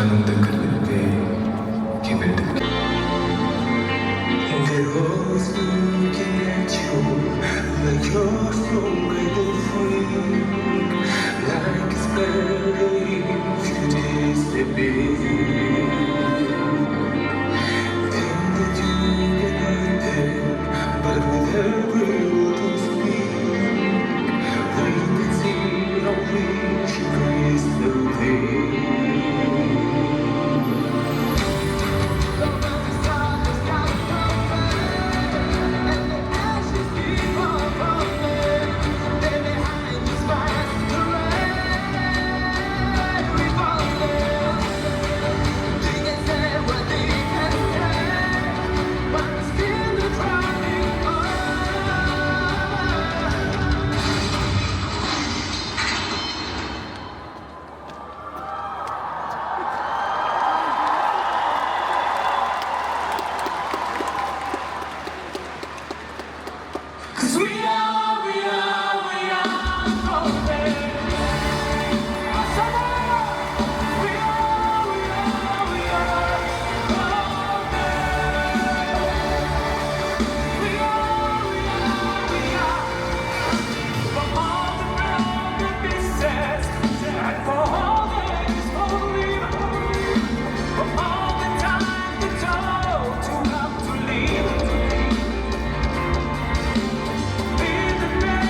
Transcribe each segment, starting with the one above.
tanımda kalır ve kemirdim. They're always looking at you like you're forever free. Like it's better if you disappear. Think that you can hurt them, but with every word you speak, we can see how rich you crystal clear.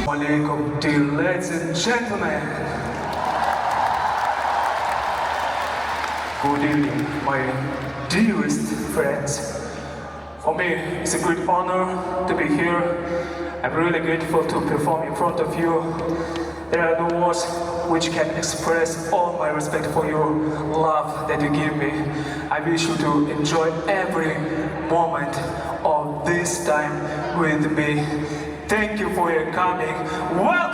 Alaikum, dear ladies and gentlemen. Good evening, my dearest friends. For me, it's a great honor to be here. I'm really grateful to perform in front of you. There are no words which can express all my respect for your love that you give me. I wish you to enjoy every moment of this time with me. Thank you for your coming. Welcome.